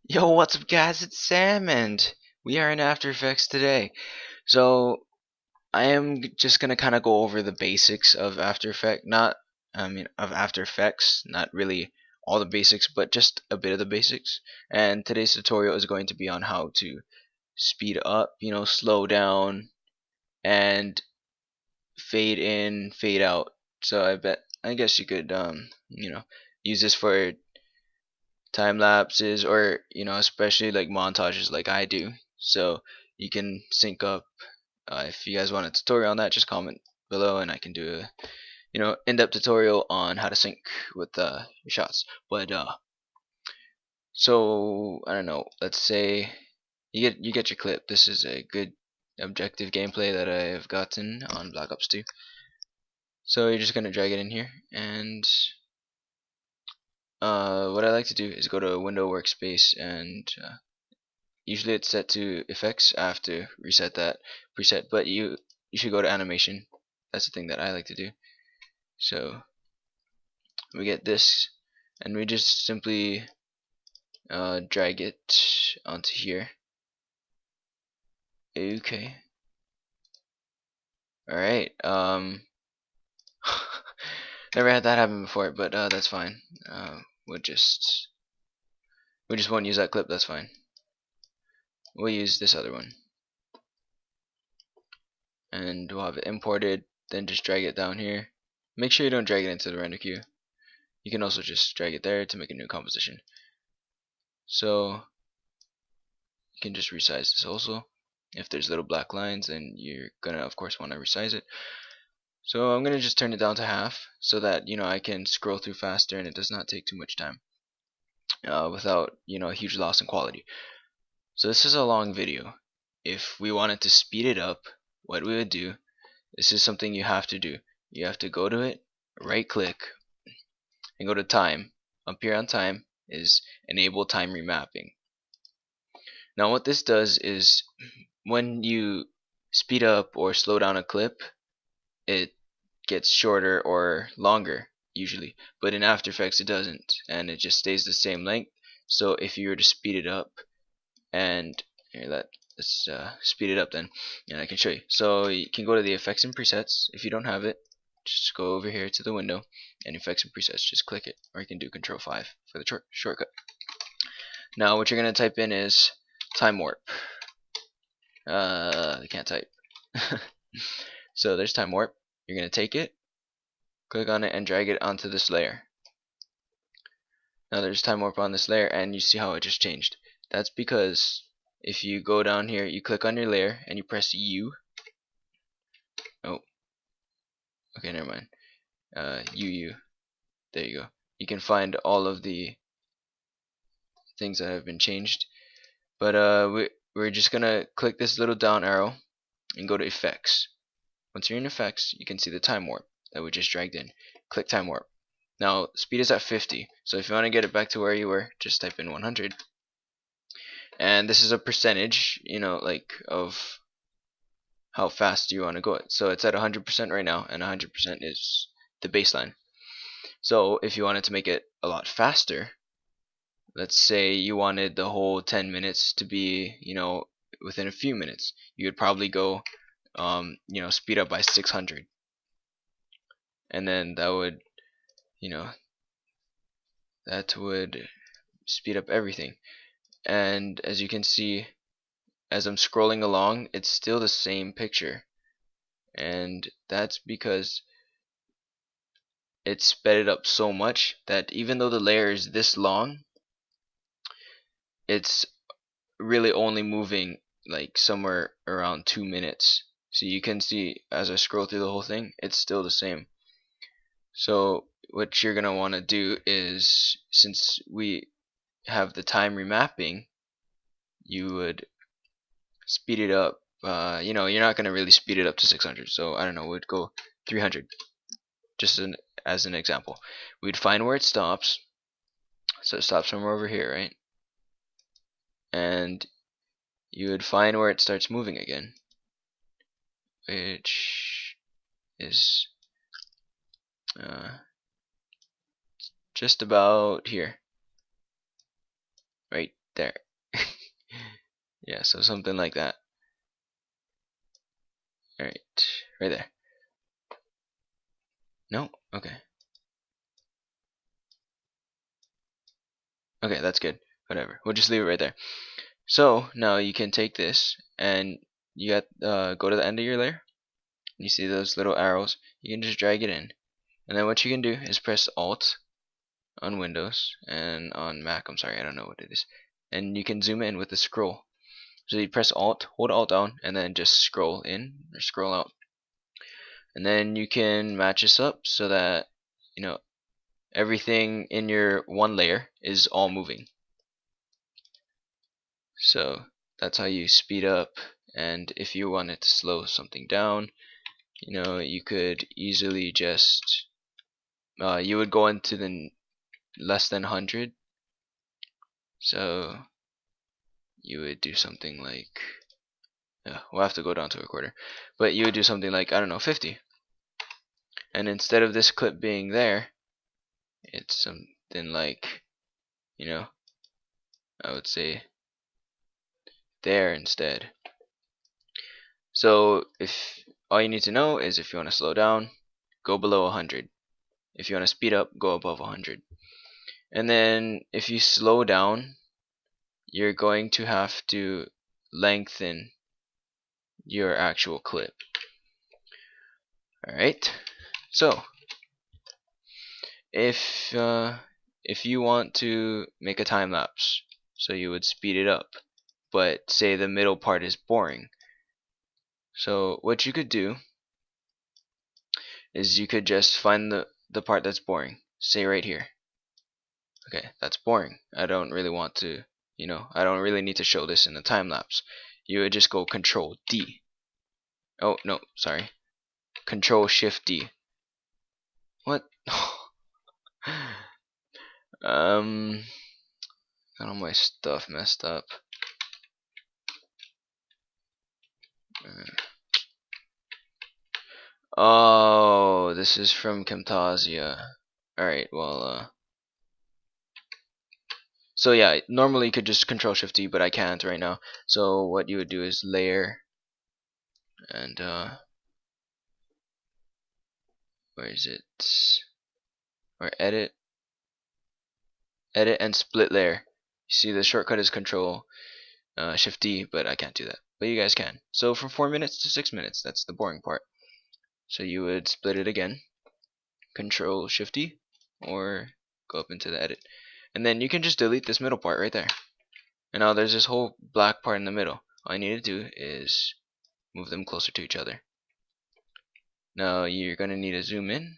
Yo, what's up, guys? It's Sam, and we are in After Effects today. So, I am just gonna kind of go over the basics of After Effects, of After Effects, not really all the basics, but just a bit of the basics. And today's tutorial is going to be on how to speed up, slow down, and fade in, fade out. So I guess you could, use this for time lapses or especially like montages like I do, so you can sync up. If you guys want a tutorial on that, just comment below and I can do a in-depth tutorial on how to sync with your shots. But so I don't know, let's say you get your clip. This is a good objective gameplay that I've gotten on Black Ops 2. So you're just gonna drag it in here, and what I like to do is go to window workspace, and usually it's set to effects. I have to reset that preset, but you should go to animation. That's the thing that I like to do. So we get this, and we just simply drag it onto here. Okay. All right. Never had that happen before, but that's fine. We'll just we just won't use that clip. That's fine. We'll use this other one, and we'll have it imported. Then just drag it down here. Make sure you don't drag it into the render queue. You can also just drag it there to make a new composition. So you can just resize this also. If there's little black lines, then you're gonna of course want to resize it. So I'm gonna just turn it down to half so that I can scroll through faster and it does not take too much time without a huge loss in quality. So this is a long video. If we wanted to speed it up, what we would do, this is something you have to do. You have to go to it, right click, and go to time. Up here on time is enable time remapping. Now what this does is when you speed up or slow down a clip, it gets shorter or longer usually, but in After Effects it doesn't, and it just stays the same length. So if you were to speed it up, and here, let's speed it up then, and I can show you. So you can go to the effects and presets. If you don't have it, just go over here to the window and effects and presets, just click it, or you can do Control 5 for the shortcut. Now what you're gonna type in is time warp. I can't type. So there's time warp. You're gonna take it, click on it, and drag it onto this layer. Now there's time warp on this layer, and you see how it just changed. That's because if you go down here, you click on your layer and you press U. Oh, okay, never mind. UU. There you go. You can find all of the things that have been changed. But we're just gonna click this little down arrow and go to effects. Once you're in effects, you can see the time warp that we just dragged in. Click time warp. Now speed is at 50, so if you want to get it back to where you were, just type in 100. And this is a percentage, like of how fast you want to go. So it's at 100% right now, and 100% is the baseline. So if you wanted to make it a lot faster, let's say you wanted the whole 10 minutes to be, within a few minutes, you would probably go, speed up by 600, and then you know, that would speed up everything. And as you can see, as I'm scrolling along, it's still the same picture, and that's because it sped it up so much that even though the layer is this long, it's really only moving like somewhere around 2 minutes. So you can see as I scroll through the whole thing, it's still the same. So what you're gonna want to do is, since we have the time remapping, you would speed it up. You're not gonna really speed it up to 600, so I don't know, we'd go 300, just as an example. We'd find where it stops. So it stops somewhere over here, right? And you would find where it starts moving again, which is uh, just about here, right? there. Yeah, so something like that. Alright, right there. No? Okay. Okay, that's good. Whatever. We'll just leave it right there. So now you can take this and you got go to the end of your layer. You see those little arrows? You can just drag it in. And then what you can do is press Alt on Windows and on Mac. I'm sorry, I don't know what it is. And you can zoom in with the scroll. So you press Alt, hold Alt down, and then just scroll in or scroll out. And then you can match this up so that everything in your one layer is all moving. So that's how you speed up. And if you wanted to slow something down, you could easily just you would go into the less than 100. So you would do something like, we'll have to go down to a quarter, but you would do something like, I don't know, 50. And instead of this clip being there, it's something like, I would say there instead. So if all you need to know is if you want to slow down, go below 100. If you want to speed up, go above 100. And then if you slow down, you're going to have to lengthen your actual clip. Alright, so if you want to make a time lapse, so you would speed it up, but say the middle part is boring. So what you could do is you could just find the part that's boring. Say right here. Okay, that's boring. I don't really want to, I don't really need to show this in a time lapse. You would just go Control D. Oh no, sorry. Control Shift D. What? Got all my stuff messed up. Oh, this is from Camtasia. Alright, well, so yeah, normally you could just Control Shift D, but I can't right now. So what you would do is layer, and where is it? Or edit and split layer. You see the shortcut is Control Shift D, but I can't do that. But you guys can. So from 4 minutes to 6 minutes, that's the boring part. So you would split it again, Control Shift D, or go up into the edit. And then you can just delete this middle part right there. And now there's this whole black part in the middle. All you need to do is move them closer to each other. Now you're going to need to zoom in,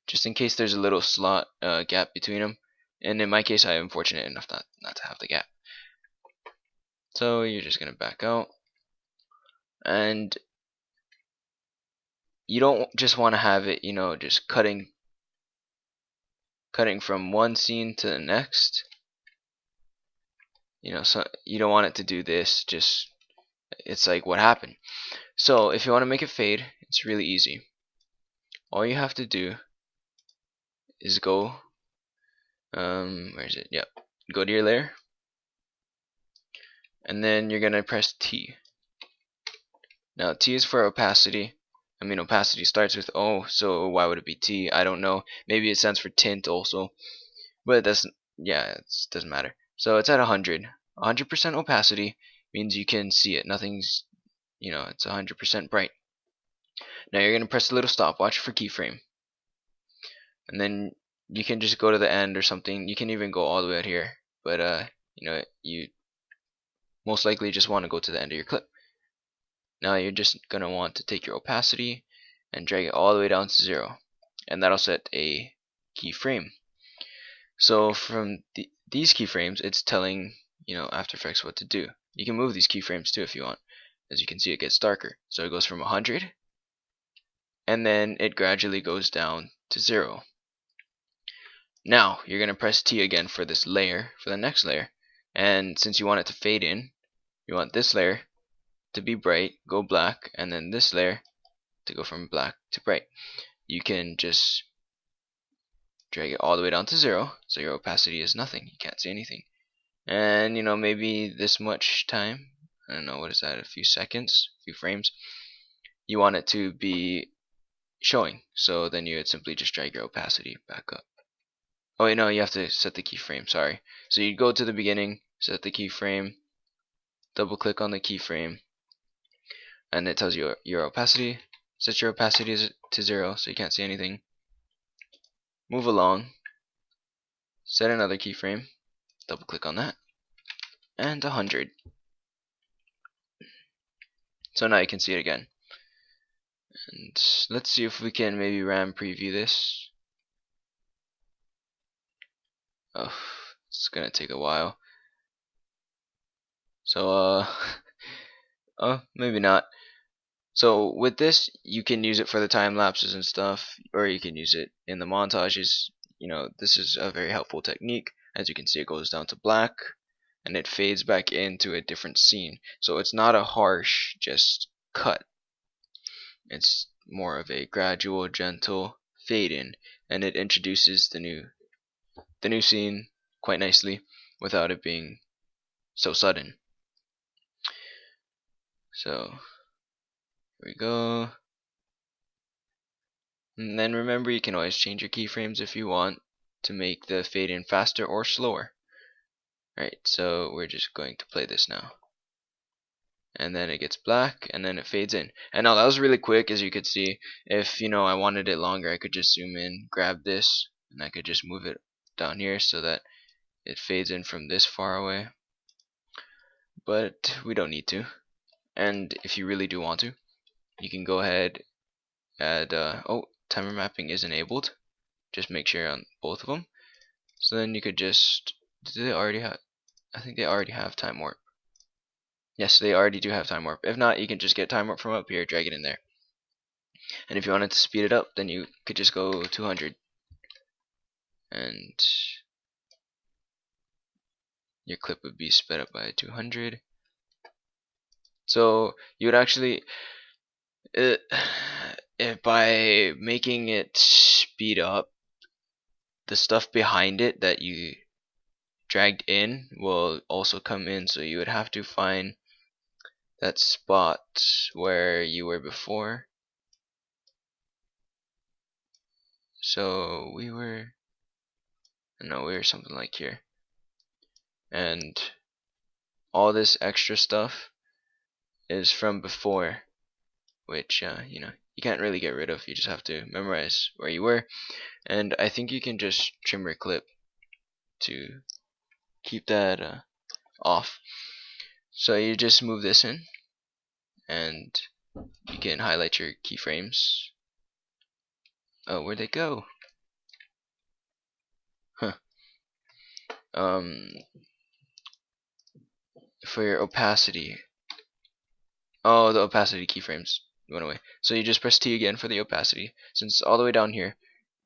just in case there's a little slot gap between them. And in my case, I am fortunate enough not to have the gap. So you're just going to back out. And you don't just want to have it, just cutting from one scene to the next. So you don't want it to do this, just it's like what happened. So if you want to make it fade, it's really easy. All you have to do is go where is it? Yep. Go to your layer, and then you're gonna press T. Now T is for opacity. I mean, opacity starts with O, so why would it be T? I don't know. Maybe it stands for tint also, but that's, yeah, it doesn't matter. So it's at 100. 100% opacity means you can see it. Nothing's, it's 100% bright. Now you're gonna press the little stopwatch for keyframe, and then you can just go to the end or something. You can even go all the way out here, but you most likely just want to go to the end of your clip. Now you're just going to want to take your opacity and drag it all the way down to 0, and that'll set a keyframe. So from these keyframes, it's telling After Effects what to do. You can move these keyframes too if you want. As you can see, it gets darker. So it goes from 100, and then it gradually goes down to 0. Now you're going to press T again for this layer, for the next layer, and since you want it to fade in, you want this layer to be bright, go black, and then this layer to go from black to bright. You can just drag it all the way down to 0, so your opacity is nothing. You can't see anything. and maybe this much time, I don't know, what is that, a few seconds, a few frames, you want it to be showing. So then you would simply just drag your opacity back up. Oh wait, no, you have to set the keyframe, sorry. So you go to the beginning, set the keyframe, double click on the keyframe, and it tells you your opacity. Set your opacity to 0 so you can't see anything. Move along, set another keyframe, double click on that, and 100. So now you can see it again. And let's see if we can maybe RAM preview this. Oh, it's gonna take a while. So oh, maybe not. So with this, you can use it for the time lapses and stuff, or you can use it in the montages. This is a very helpful technique. As you can see, it goes down to black, and it fades back into a different scene. So it's not a harsh just cut. It's more of a gradual, gentle fade in, and it introduces the new scene quite nicely without it being so sudden. So here we go. And then remember, you can always change your keyframes if you want to make the fade in faster or slower. Alright, so we're just going to play this now. And then it gets black, and then it fades in. And now that was really quick, as you could see. If I wanted it longer, I could just zoom in, grab this, and I could just move it down here so that it fades in from this far away. But we don't need to. And if you really do want to, you can go ahead and oh, timer mapping is enabled. Just make sure on both of them. So then you could just, do they already have, I think they already have time warp. Yes, they already do have time warp. If not, you can just get time warp from up here, drag it in there. And if you wanted to speed it up, then you could just go 200. And your clip would be sped up by 200. So you would actually, if by making it speed up, the stuff behind it that you dragged in will also come in, so you would have to find that spot where you were before. So we were something like here, and all this extra stuff is from before, which you can't really get rid of. You just have to memorize where you were. And I think you can just trim your clip to keep that off. So you just move this in, and you can highlight your keyframes. Oh, where'd they go? Huh. For your opacity. Oh, the opacity keyframes went away. So you just press T again for the opacity. Since it's all the way down here,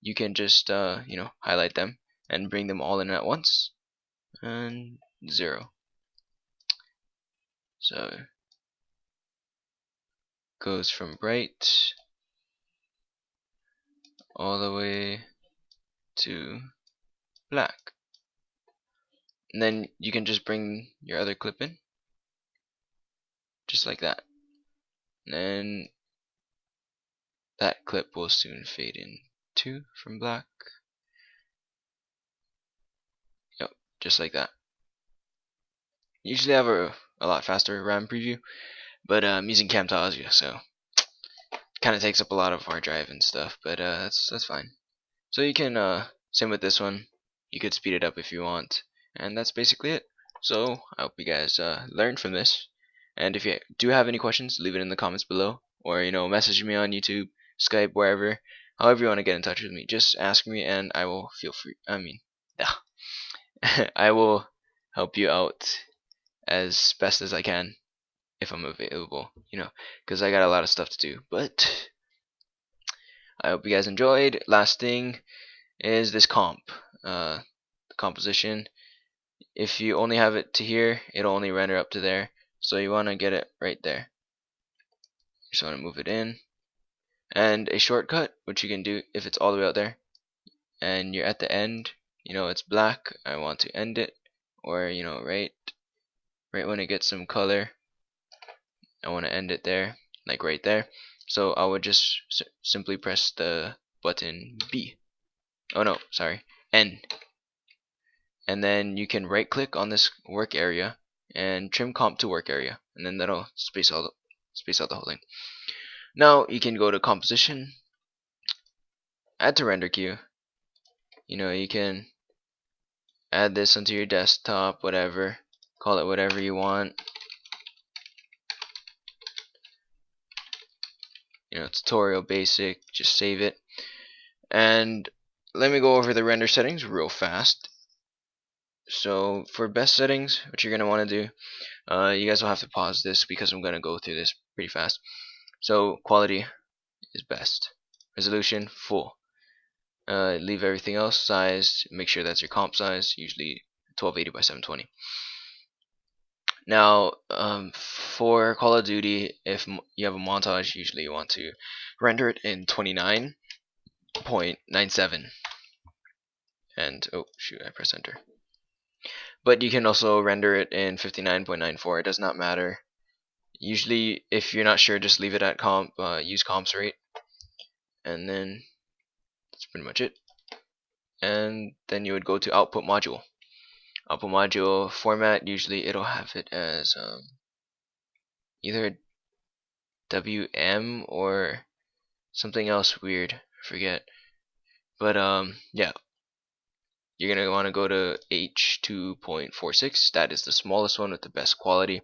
you can just highlight them and bring them all in at once. And 0. So goes from bright all the way to black. And then you can just bring your other clip in, just like that. And then that clip will soon fade in too from black. Yep, just like that. Usually I have a lot faster RAM preview, but I'm using Camtasia, so kind of takes up a lot of hard drive and stuff. But that's fine. So you can same with this one. You could speed it up if you want, and that's basically it. So I hope you guys learned from this. And if you do have any questions, leave it in the comments below, or message me on YouTube, Skype, wherever. However you want to get in touch with me, just ask me, and I will feel free. I will help you out as best as I can if I'm available. Because I got a lot of stuff to do. But I hope you guys enjoyed. Last thing is this comp, the composition. If you only have it to here, it'll only render up to there. So you want to get it right there. You just want to move it in. And a shortcut, which you can do if it's all the way out there, and you're at the end, it's black, I want to end it, or right when it gets some color. I want to end it there, like right there. So I would just simply press the button B. Oh no, sorry, N. And then you can right click on this work area and trim comp to work area, and then that'll space out the whole thing. Now you can go to composition, add to render queue. You can add this onto your desktop, whatever, call it whatever you want. Tutorial basic, just save it. And let me go over the render settings real fast. So for best settings, what you're going to want to do, you guys will have to pause this because I'm going to go through this pretty fast. So quality is best, resolution full, leave everything else sized, make sure that's your comp size, usually 1280 by 720. Now for Call of Duty, if you have a montage, usually you want to render it in 29.97, and oh shoot, I pressed enter. But you can also render it in 59.94. It does not matter. Usually, if you're not sure, just leave it at comp. Use comps rate, and then that's pretty much it. And then you would go to output module. Output module format. Usually, it'll have it as either WM or something else weird. I forget. But yeah. You're going to want to go to H2.46. That is the smallest one with the best quality.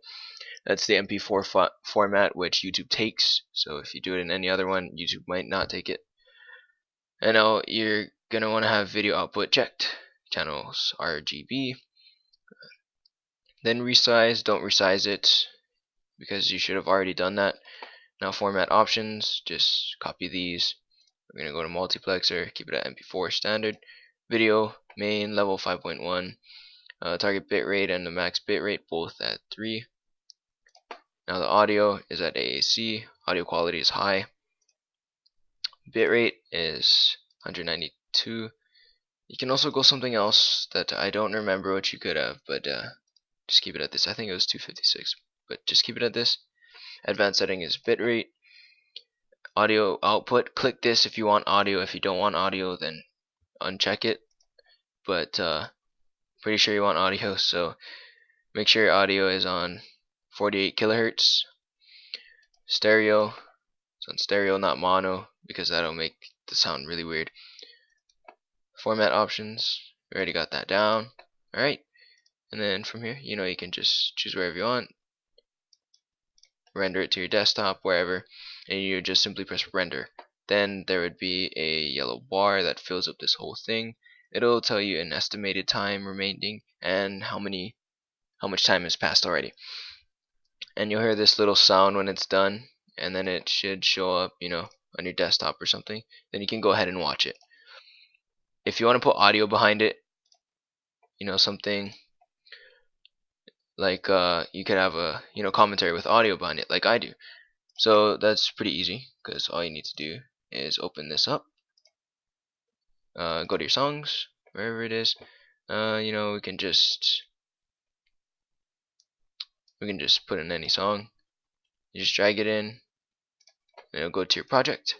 That's the MP4 format, which YouTube takes. So if you do it in any other one, YouTube might not take it. And now you're going to want to have video output checked. Channels RGB. Then resize. Don't resize it because you should have already done that. Now format options. Just copy these. We're going to go to multiplexer. Keep it at MP4 standard. Video main level 5.1. Target bitrate and the max bitrate both at 3. Now the audio is at AAC. Audio quality is high. Bitrate is 192. You can also go something else that I don't remember what you could have, but just keep it at this. I think it was 256, but just keep it at this. Advanced setting is bitrate. Audio output. Click this if you want audio. If you don't want audio, then uncheck it. But pretty sure you want audio, so make sure your audio is on 48 kilohertz. Stereo, it's on stereo, not mono, because that'll make the sound really weird. Format options, we already got that down. Alright, and then from here, you can just choose wherever you want, render it to your desktop, wherever, and you just simply press render. Then there would be a yellow bar that fills up this whole thing. It'll tell you an estimated time remaining and how much time has passed already. And you'll hear this little sound when it's done, and then it should show up, on your desktop or something. Then you can go ahead and watch it. If you want to put audio behind it, something like you could have a commentary with audio behind it, like I do. So that's pretty easy, because all you need to do is open this up, go to your songs, wherever it is. We can just put in any song. You just drag it in, and it'll go to your project.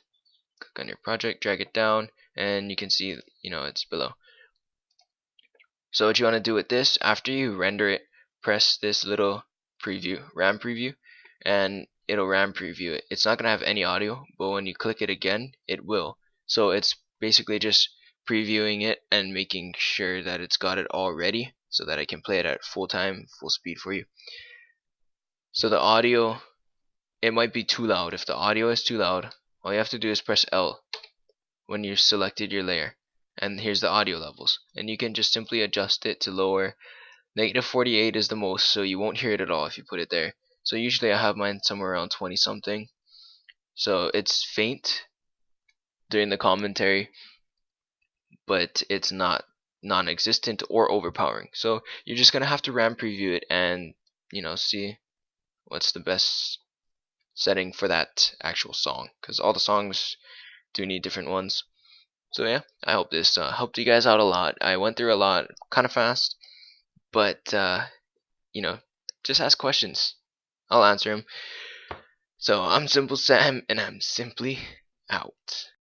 Click on your project, drag it down, and you can see it's below. So what you want to do with this, after you render it, press this little preview, RAM preview, and it'll RAM preview it. It's not going to have any audio, but when you click it again, it will. So it's basically just previewing it and making sure that it's got it all ready so that I can play it at full speed for you. So the audio, it might be too loud. If the audio is too loud, all you have to do is press L when you've selected your layer, and here's the audio levels, and you can just simply adjust it to lower. -48 is the most, so you won't hear it at all if you put it there. So usually I have mine somewhere around 20 something, so it's faint during the commentary, but it's not non-existent or overpowering. So you're just gonna have to RAM preview it and see what's the best setting for that actual song, because all the songs do need different ones. So yeah, I hope this helped you guys out a lot. I went through a lot kind of fast, But just ask questions. I'll answer them. So I'm Simple Sam, and I'm simply out.